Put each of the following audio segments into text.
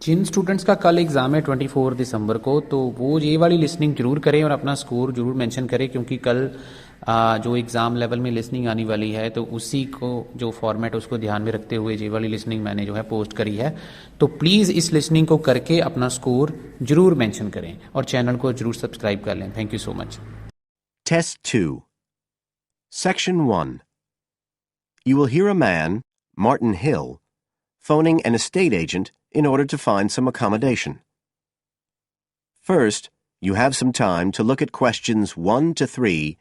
जिन students का कल exam है 24 दिसंबर को, तो वो ये वाली लिसनिंग ज़रूर करें और अपना स्कोर ज़रूर मेंशन करें, क्योंकि कल जो एग्ज़ाम लेवल में लिसनिंग आने वाली है तो उसी को जो फॉर्मेट उसको ध्यान में रखते हुए ये वाली लिसनिंग मैंने जो है पोस्ट करी है। तो प्लीज़ इस लिसनिंग को करके अपना स्कोर ज़रूर मेंशन करें और चैनल को ज़रूर सब्सक्राइब कर लें। Thank you so much. Test 2. Section 1. You will hear a man, Martin Hill, phoning an estate agent in order to find some accommodation. First, you have some time to look at questions 1 to 3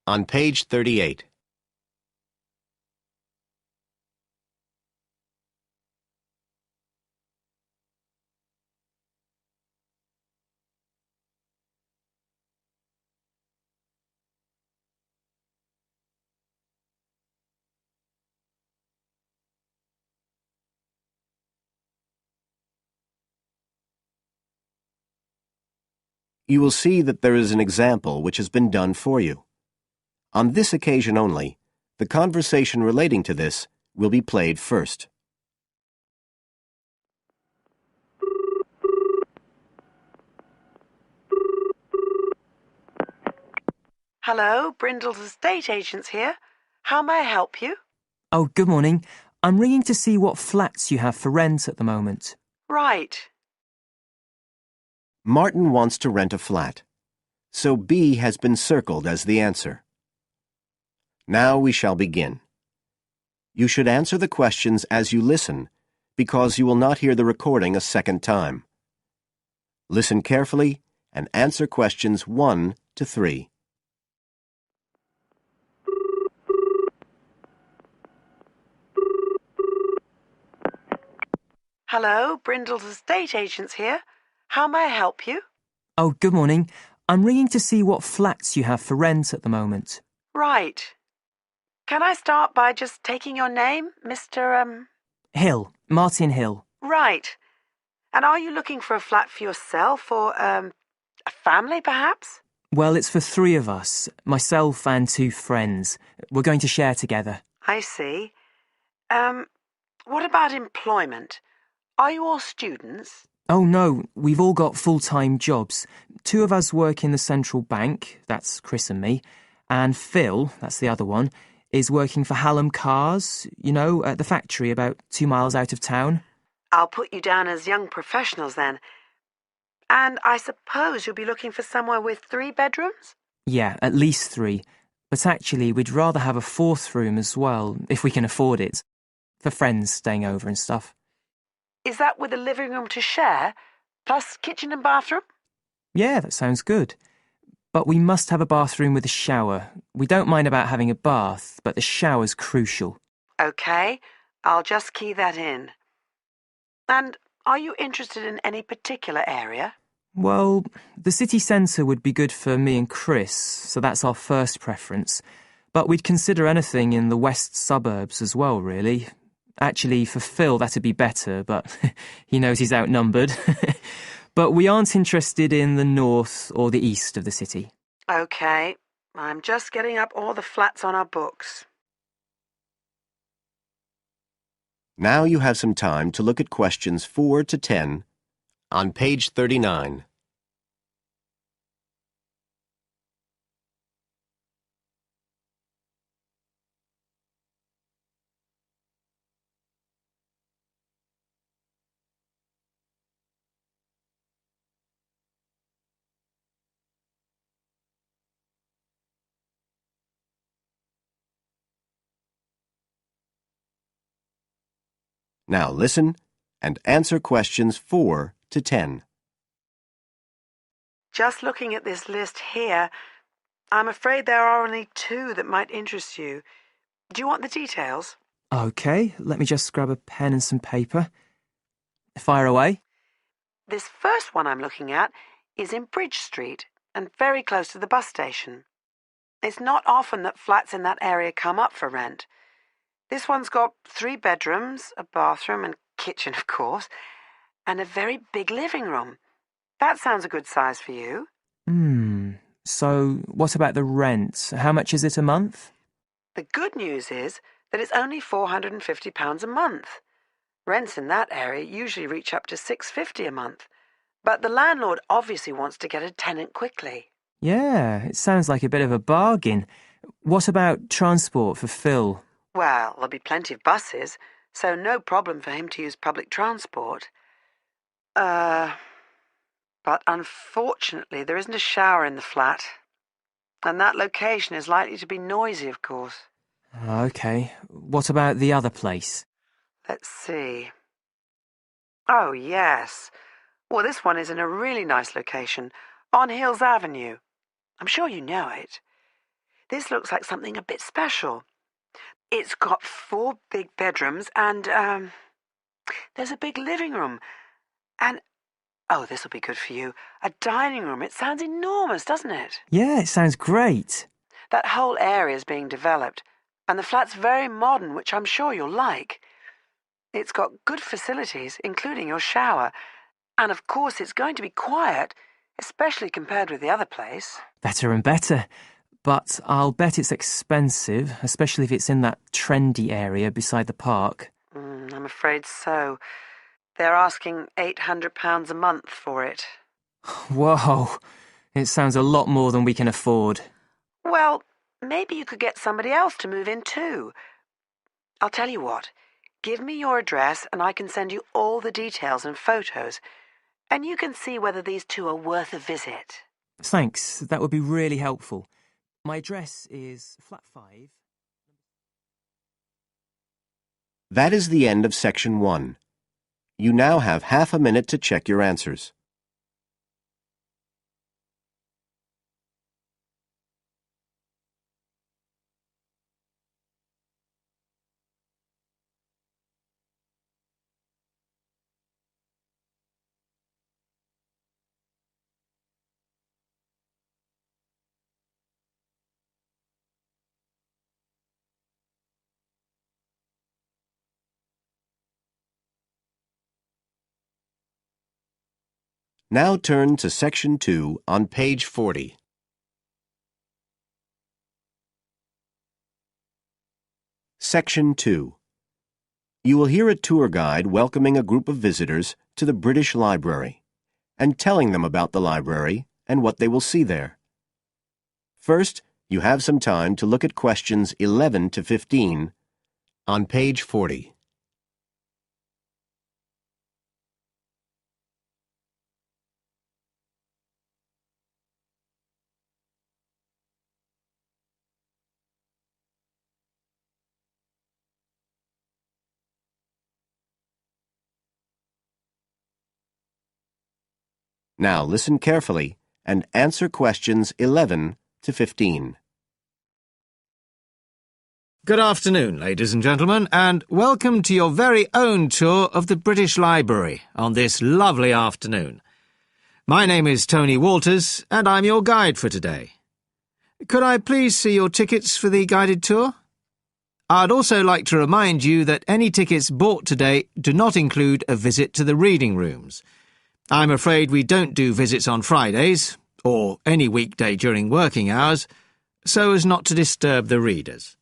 on page 38. You will see that there is an example which has been done for you. On this occasion only, the conversation relating to this will be played first. Hello, Brindle's estate agents here. How may I help you? Oh, good morning. I'm ringing to see what flats you have for rent at the moment. Right. Martin wants to rent a flat, so B has been circled as the answer. Now we shall begin. You should answer the questions as you listen, because you will not hear the recording a second time. Listen carefully and answer questions 1 to 3. Hello, Brindle's estate agents here. How may I help you? Oh, good morning. I'm ringing to see what flats you have for rent at the moment. Right. Can I start by just taking your name, Mr. Hill. Martin Hill. Right. And are you looking for a flat for yourself or, a family, perhaps? Well, it's for 3 of us, myself and 2 friends. We're going to share together. I see. What about employment? Are you all students? Oh, no, we've all got full-time jobs. 2 of us work in the central bank, that's Chris and me, and Phil, that's the other one, is working for Hallam Cars, you know, at the factory about 2 miles out of town. I'll put you down as young professionals then. And I suppose you'll be looking for somewhere with 3 bedrooms? Yeah, at least 3. But actually, we'd rather have a 4th room as well, if we can afford it, for friends staying over and stuff. Is that with a living room to share, plus kitchen and bathroom? Yeah, that sounds good. But we must have a bathroom with a shower. We don't mind about having a bath, but the shower's crucial. OK, I'll just key that in. And are you interested in any particular area? Well, the city centre would be good for me and Chris, so that's our first preference. But we'd consider anything in the west suburbs as well, really. Actually, for Phil, that'd be better, but he knows he's outnumbered. But we aren't interested in the north or the east of the city. OK, I'm just getting up all the flats on our books. Now you have some time to look at questions 4 to 10 on page 39. Now listen and answer questions 4 to 10. Just looking at this list here, I'm afraid there are only 2 that might interest you. Do you want the details? OK, let me just grab a pen and some paper. Fire away. This first one I'm looking at is in Bridge Street and very close to the bus station. It's not often that flats in that area come up for rent. This one's got 3 bedrooms, a bathroom and kitchen, of course, and a very big living room. That sounds a good size for you. So what about the rent? How much is it a month? The good news is that it's only £450 a month. Rents in that area usually reach up to $6.50 a month, but the landlord obviously wants to get a tenant quickly. Yeah, it sounds like a bit of a bargain. What about transport for Phil? Well, there'll be plenty of buses, so no problem for him to use public transport. But unfortunately there isn't a shower in the flat. And that location is likely to be noisy, of course. OK, what about the other place? Let's see. Oh, yes. Well, this one is in a really nice location, on Hills Avenue. I'm sure you know it. This looks like something a bit special. It's got 4 big bedrooms and, there's a big living room. And, oh, this'll be good for you, a dining room. It sounds enormous, doesn't it? Yeah, it sounds great. That whole area is being developed, and the flat's very modern, which I'm sure you'll like. It's got good facilities, including your shower. And of course it's going to be quiet, especially compared with the other place. Better and better. But I'll bet it's expensive, especially if it's in that trendy area beside the park. I'm afraid so. They're asking £800 a month for it. Whoa, it sounds a lot more than we can afford. Well, maybe you could get somebody else to move in too. I'll tell you what. Give me your address and I can send you all the details and photos, and you can see whether these two are worth a visit. Thanks, that would be really helpful. My address is flat 5. That is the end of section 1. You now have half a minute to check your answers. Now turn to section 2 on page 40. Section 2. You will hear a tour guide welcoming a group of visitors to the British Library and telling them about the library and what they will see there. First, you have some time to look at questions 11 to 15 on page 40. Now listen carefully and answer questions 11 to 15. Good afternoon, ladies and gentlemen, and welcome to your very own tour of the British Library on this lovely afternoon. My name is Tony Walters, and I'm your guide for today. Could I please see your tickets for the guided tour? I'd also like to remind you that any tickets bought today do not include a visit to the reading rooms. I'm afraid we don't do visits on Fridays, or any weekday during working hours, so as not to disturb the readers.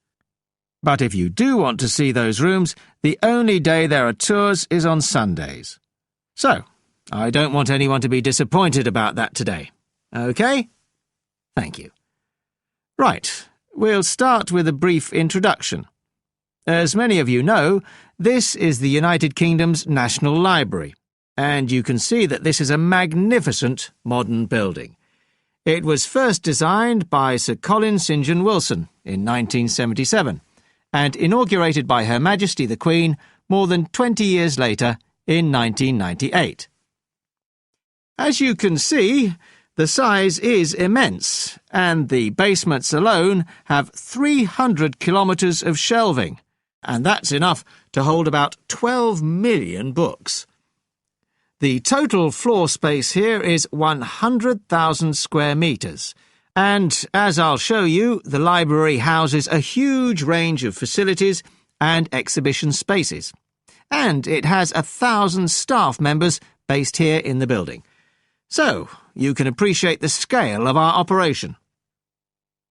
But if you do want to see those rooms, the only day there are tours is on Sundays. So, I don't want anyone to be disappointed about that today. OK? Thank you. Right, we'll start with a brief introduction. As many of you know, this is the United Kingdom's National Library, and you can see that this is a magnificent modern building. It was first designed by Sir Colin St. John Wilson in 1977, and inaugurated by Her Majesty the Queen more than 20 years later in 1998. As you can see, the size is immense, and the basements alone have 300 kilometres of shelving, and that's enough to hold about 12 million books. The total floor space here is 100,000 square metres, and, as I'll show you, the library houses a huge range of facilities and exhibition spaces. And it has 1,000 staff members based here in the building. So, you can appreciate the scale of our operation.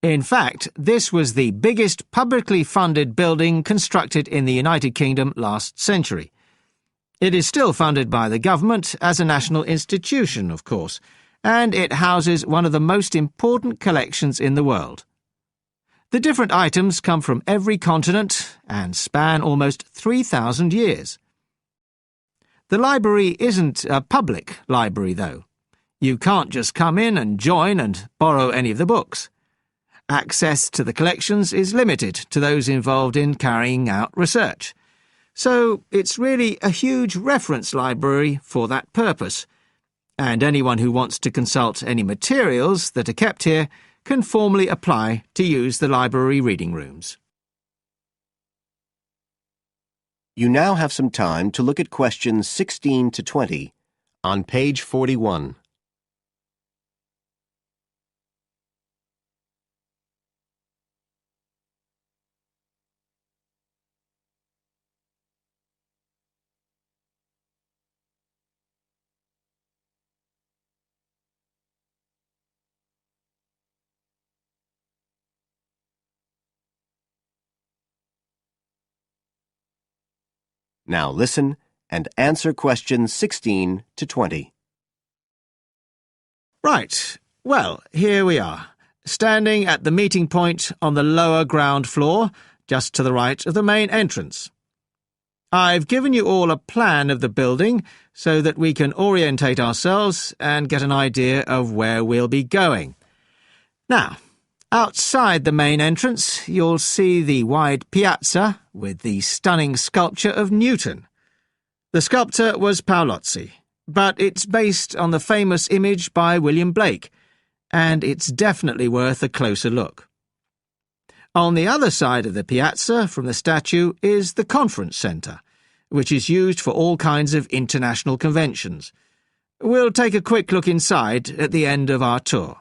In fact, this was the biggest publicly funded building constructed in the United Kingdom last century. It is still funded by the government as a national institution, of course, and it houses one of the most important collections in the world. The different items come from every continent and span almost 3,000 years. The library isn't a public library, though. You can't just come in and join and borrow any of the books. Access to the collections is limited to those involved in carrying out research. So it's really a huge reference library for that purpose, and anyone who wants to consult any materials that are kept here can formally apply to use the library reading rooms. You now have some time to look at questions 16 to 20 on page 41. Now listen and answer questions 16 to 20. Right. Well, here we are, standing at the meeting point on the lower ground floor, just to the right of the main entrance. I've given you all a plan of the building so that we can orientate ourselves and get an idea of where we'll be going. Now, outside the main entrance, you'll see the wide piazza with the stunning sculpture of Newton. The sculptor was Paolozzi, but it's based on the famous image by William Blake, and it's definitely worth a closer look. On the other side of the piazza from the statue is the conference centre, which is used for all kinds of international conventions. We'll take a quick look inside at the end of our tour.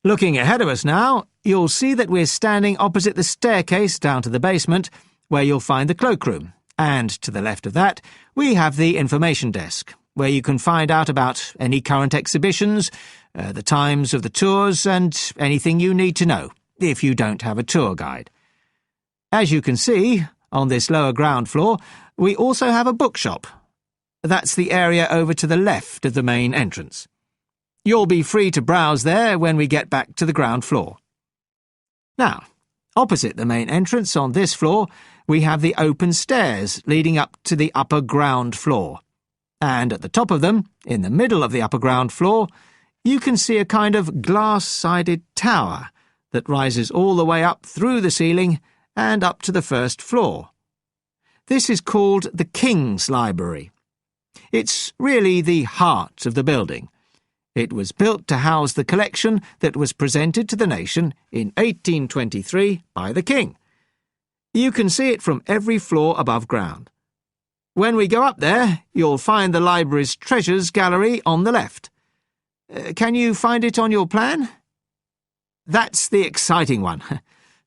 Looking ahead of us now, you'll see that we're standing opposite the staircase down to the basement, where you'll find the cloakroom, and to the left of that, we have the information desk, where you can find out about any current exhibitions, the times of the tours, and anything you need to know, if you don't have a tour guide. As you can see, on this lower ground floor, we also have a bookshop. That's the area over to the left of the main entrance. You'll be free to browse there when we get back to the ground floor. Now, opposite the main entrance on this floor, we have the open stairs leading up to the upper ground floor. And at the top of them, in the middle of the upper ground floor, you can see a kind of glass-sided tower that rises all the way up through the ceiling and up to the first floor. This is called the King's Library. It's really the heart of the building. It was built to house the collection that was presented to the nation in 1823 by the King. You can see it from every floor above ground. When we go up there, you'll find the library's treasures gallery on the left. Can you find it on your plan? That's the exciting one.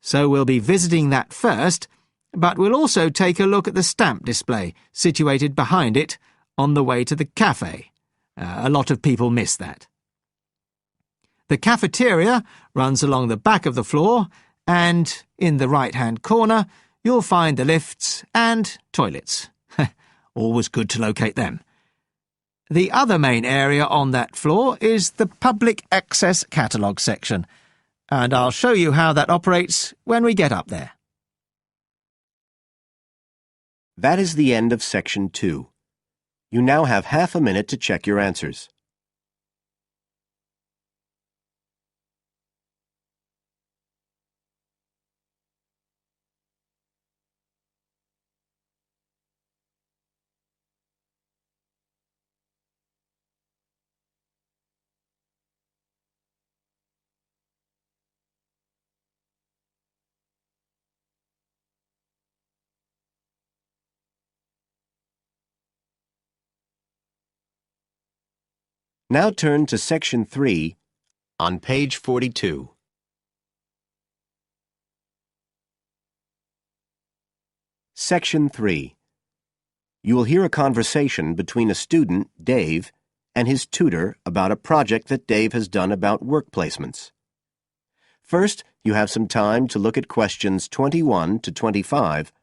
So we'll be visiting that first, but we'll also take a look at the stamp display situated behind it on the way to the cafe. A lot of people miss that. The cafeteria runs along the back of the floor, and in the right-hand corner, you'll find the lifts and toilets. Always good to locate them. The other main area on that floor is the public access catalogue section, and I'll show you how that operates when we get up there. That is the end of section 2. You now have half a minute to check your answers. Now turn to section 3 on page 42. Section 3. You will hear a conversation between a student, Dave, and his tutor about a project that Dave has done about work placements. First, you have some time to look at questions 21 to 25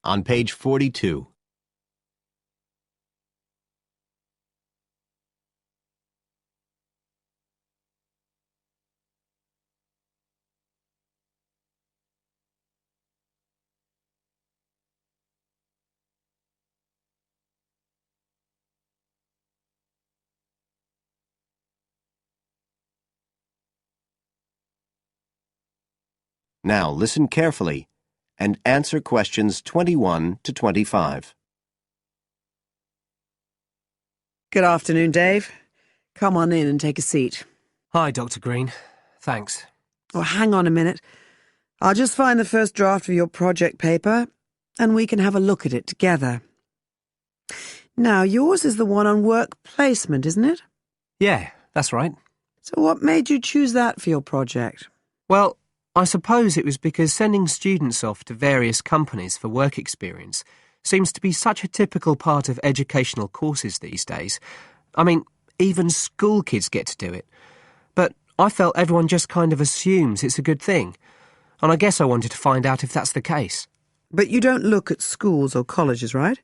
on page 42. Now listen carefully and answer questions 21 to 25. Good afternoon, Dave. Come on in and take a seat. Hi, Dr. Green. Thanks. Oh, hang on a minute. I'll just find the first draft of your project paper and we can have a look at it together. Now, yours is the one on work placement, isn't it? Yeah, that's right. So what made you choose that for your project? Well, I suppose it was because sending students off to various companies for work experience seems to be such a typical part of educational courses these days. I mean, even school kids get to do it. But I felt everyone just kind of assumes it's a good thing. And I guess I wanted to find out if that's the case. But you don't look at schools or colleges, right?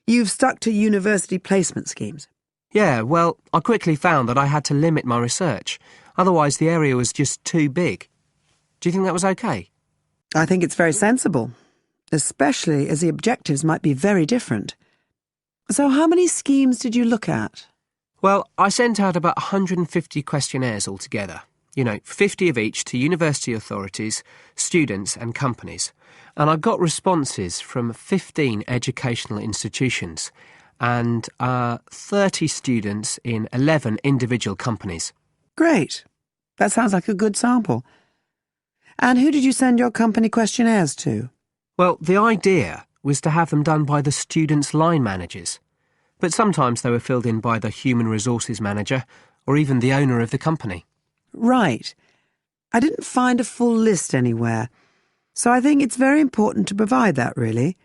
You've stuck to university placement schemes. Yeah, well, I quickly found that I had to limit my research. Otherwise, the area was just too big. Do you think that was okay? I think it's very sensible, especially as the objectives might be very different. So how many schemes did you look at? Well, I sent out about 150 questionnaires altogether. 50 of each to university authorities, students and companies. And I got responses from 15 educational institutions and 30 students in 11 individual companies. Great. That sounds like a good sample. And who did you send your company questionnaires to? Well, the idea was to have them done by the students' line managers. But sometimes they were filled in by the human resources manager or even the owner of the company. Right. I didn't find a full list anywhere, so I think it's very important to provide that, really.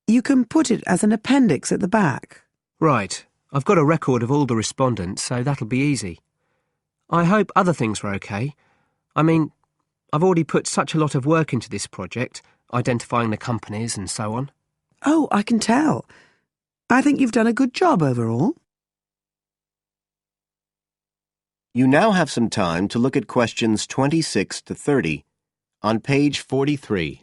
You can put it as an appendix at the back. Right. I've got a record of all the respondents, so that'll be easy. I hope other things were okay. I mean, I've already put such a lot of work into this project, identifying the companies and so on. Oh, I can tell. I think you've done a good job overall. You now have some time to look at questions 26 to 30 on page 43.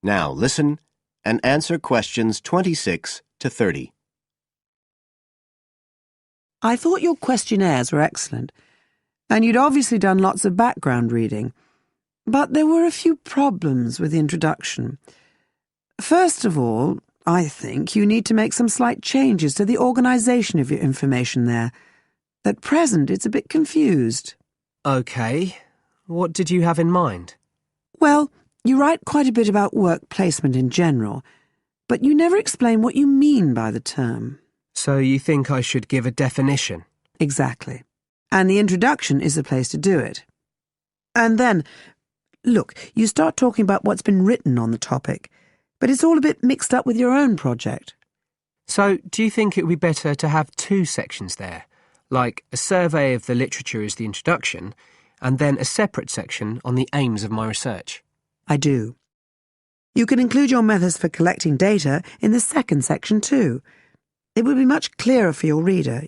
Now listen and answer questions 26 to 30. I thought your questionnaires were excellent, and you'd obviously done lots of background reading. But there were a few problems with the introduction. First of all, I think you need to make some slight changes to the organisation of your information there. At present, it's a bit confused. OK. What did you have in mind? Well, you write quite a bit about work placement in general, but you never explain what you mean by the term. So you think I should give a definition? Exactly. And the introduction is the place to do it. And then, look, you start talking about what's been written on the topic, but it's all a bit mixed up with your own project. So do you think it would be better to have two sections there, like a survey of the literature as the introduction, and then a separate section on the aims of my research? I do. You can include your methods for collecting data in the second section too. It would be much clearer for your reader.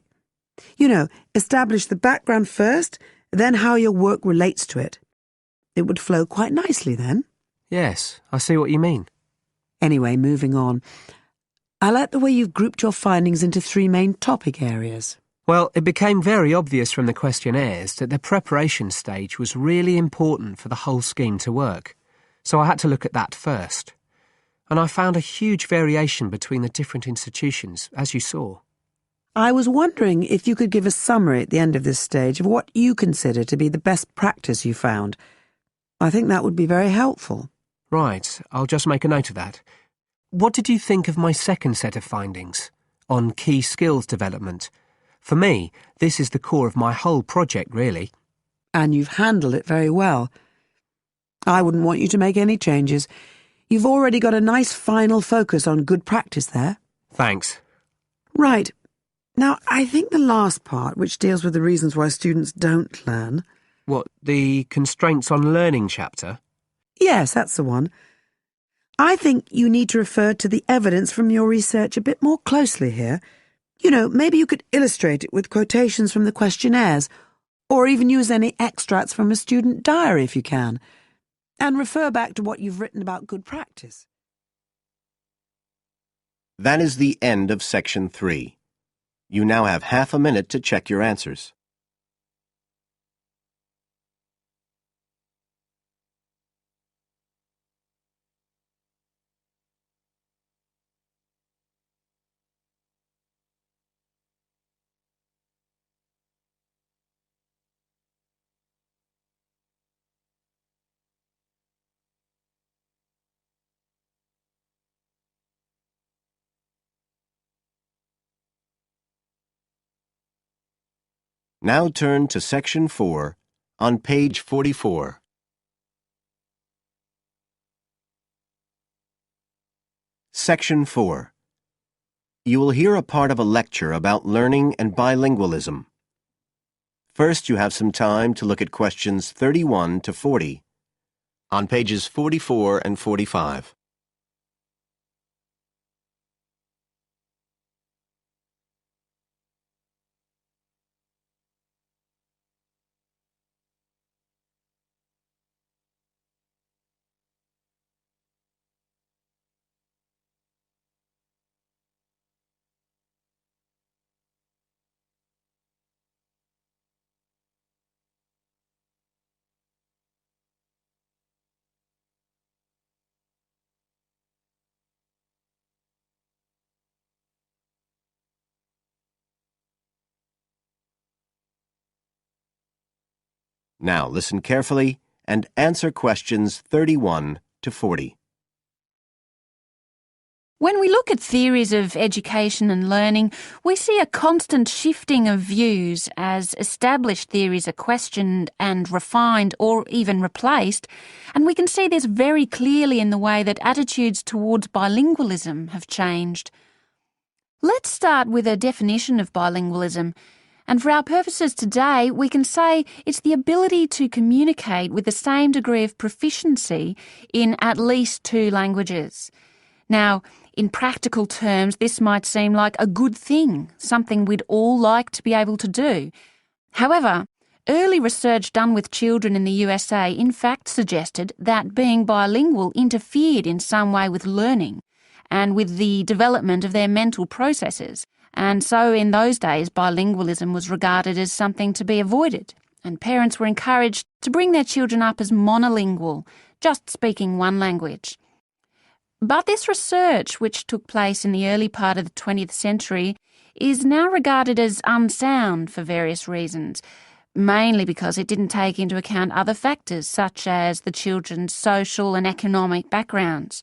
Establish the background first, then how your work relates to it. It would flow quite nicely then. Yes, I see what you mean. Anyway, moving on. I like the way you've grouped your findings into 3 main topic areas. Well, it became very obvious from the questionnaires that the preparation stage was really important for the whole scheme to work. So I had to look at that first. And I found a huge variation between the different institutions, as you saw. I was wondering if you could give a summary at the end of this stage of what you consider to be the best practice you found. I think that would be very helpful. Right, I'll just make a note of that. What did you think of my second set of findings on key skills development? For me, this is the core of my whole project, really. And you've handled it very well. I wouldn't want you to make any changes. You've already got a nice final focus on good practice there. Thanks. Right. Now, I think the last part, which deals with the reasons why students don't learn... What, the constraints on learning chapter? Yes, that's the one. I think you need to refer to the evidence from your research a bit more closely here. You know, maybe you could illustrate it with quotations from the questionnaires, or even use any extracts from a student diary if you can, and refer back to what you've written about good practice. That is the end of Section 3. You now have half a minute to check your answers. Now turn to Section 4 on page 44. Section 4. You will hear a part of a lecture about learning and bilingualism. First, you have some time to look at questions 31 to 40 on pages 44 and 45. Now listen carefully and answer questions 31 to 40. When we look at theories of education and learning, we see a constant shifting of views as established theories are questioned and refined or even replaced, and we can see this very clearly in the way that attitudes towards bilingualism have changed. Let's start with a definition of bilingualism. And for our purposes today, we can say it's the ability to communicate with the same degree of proficiency in at least two languages. Now, in practical terms, this might seem like a good thing, something we'd all like to be able to do. However, early research done with children in the USA in fact suggested that being bilingual interfered in some way with learning and with the development of their mental processes. And so in those days, bilingualism was regarded as something to be avoided, and parents were encouraged to bring their children up as monolingual, just speaking one language. But this research, which took place in the early part of the 20th century, is now regarded as unsound for various reasons, mainly because it didn't take into account other factors such as the children's social and economic backgrounds.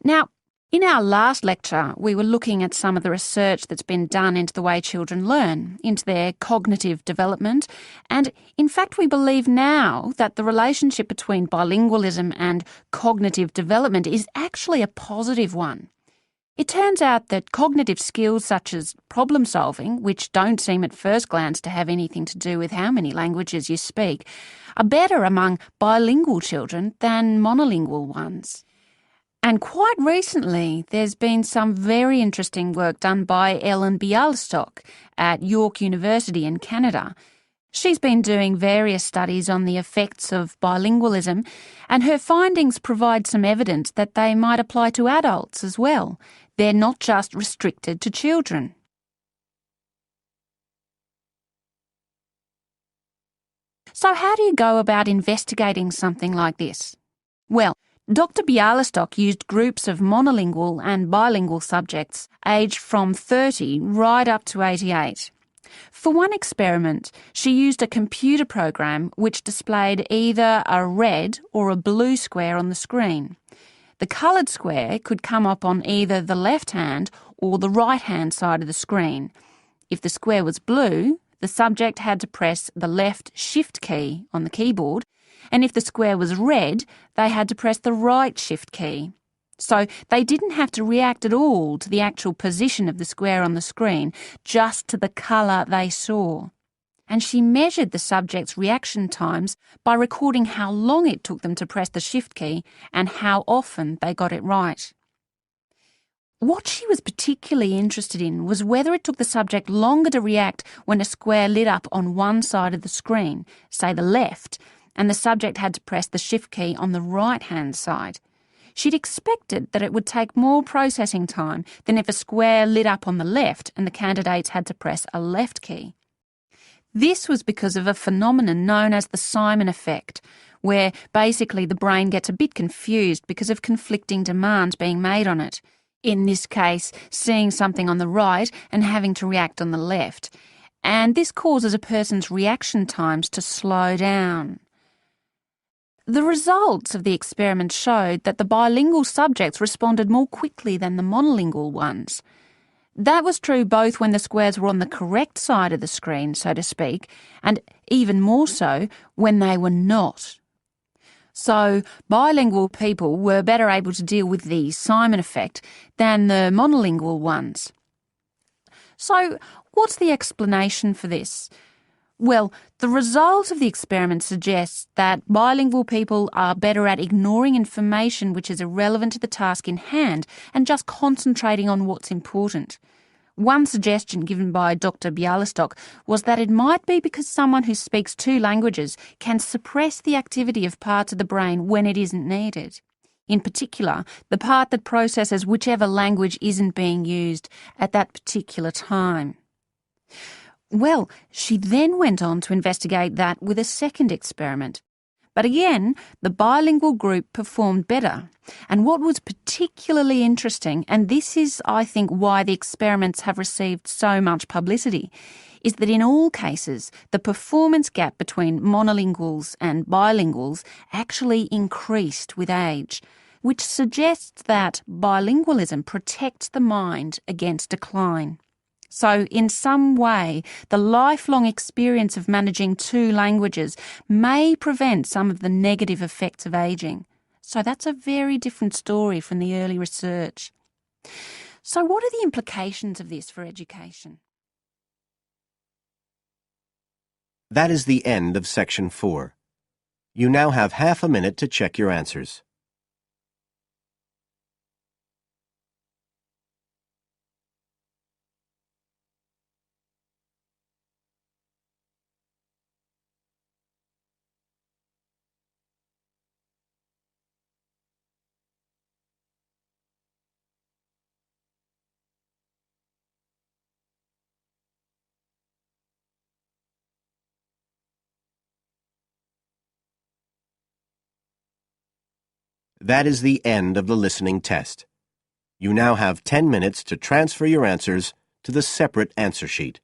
Now, in our last lecture, we were looking at some of the research that's been done into the way children learn, into their cognitive development, and in fact we believe now that the relationship between bilingualism and cognitive development is actually a positive one. It turns out that cognitive skills such as problem solving, which don't seem at first glance to have anything to do with how many languages you speak, are better among bilingual children than monolingual ones. And quite recently, there's been some very interesting work done by Ellen Bialystok at York University in Canada. She's been doing various studies on the effects of bilingualism, and her findings provide some evidence that they might apply to adults as well. They're not just restricted to children. So how do you go about investigating something like this? Well, Dr. Bialystok used groups of monolingual and bilingual subjects aged from 30 right up to 88. For one experiment, she used a computer program which displayed either a red or a blue square on the screen. The coloured square could come up on either the left-hand or the right-hand side of the screen. If the square was blue, the subject had to press the left shift key on the keyboard, and if the square was red, they had to press the right shift key. So they didn't have to react at all to the actual position of the square on the screen, just to the colour they saw. and she measured the subject's reaction times by recording how long it took them to press the shift key and how often they got it right. What she was particularly interested in was whether it took the subject longer to react when a square lit up on one side of the screen, say the left, and the subject had to press the shift key on the right-hand side. She'd expected that it would take more processing time than if a square lit up on the left and the candidates had to press a left key. This was because of a phenomenon known as the Simon effect, where basically the brain gets a bit confused because of conflicting demands being made on it. In this case, seeing something on the right and having to react on the left. And this causes a person's reaction times to slow down. The results of the experiment showed that the bilingual subjects responded more quickly than the monolingual ones. That was true both when the squares were on the correct side of the screen, so to speak, and even more so when they were not. So, bilingual people were better able to deal with the Simon effect than the monolingual ones. So, what's the explanation for this? Well, the result of the experiment suggests that bilingual people are better at ignoring information which is irrelevant to the task in hand and just concentrating on what's important. One suggestion given by Dr. Bialystok was that it might be because someone who speaks two languages can suppress the activity of parts of the brain when it isn't needed. In particular, the part that processes whichever language isn't being used at that particular time. Well, she then went on to investigate that with a second experiment. But again, the bilingual group performed better. And what was particularly interesting, and this is, I think, why the experiments have received so much publicity, is that in all cases, the performance gap between monolinguals and bilinguals actually increased with age, which suggests that bilingualism protects the mind against decline. So, in some way, the lifelong experience of managing two languages may prevent some of the negative effects of ageing. So that's a very different story from the early research. So what are the implications of this for education? That is the end of Section 4. You now have half a minute to check your answers. That is the end of the listening test. You now have 10 minutes to transfer your answers to the separate answer sheet.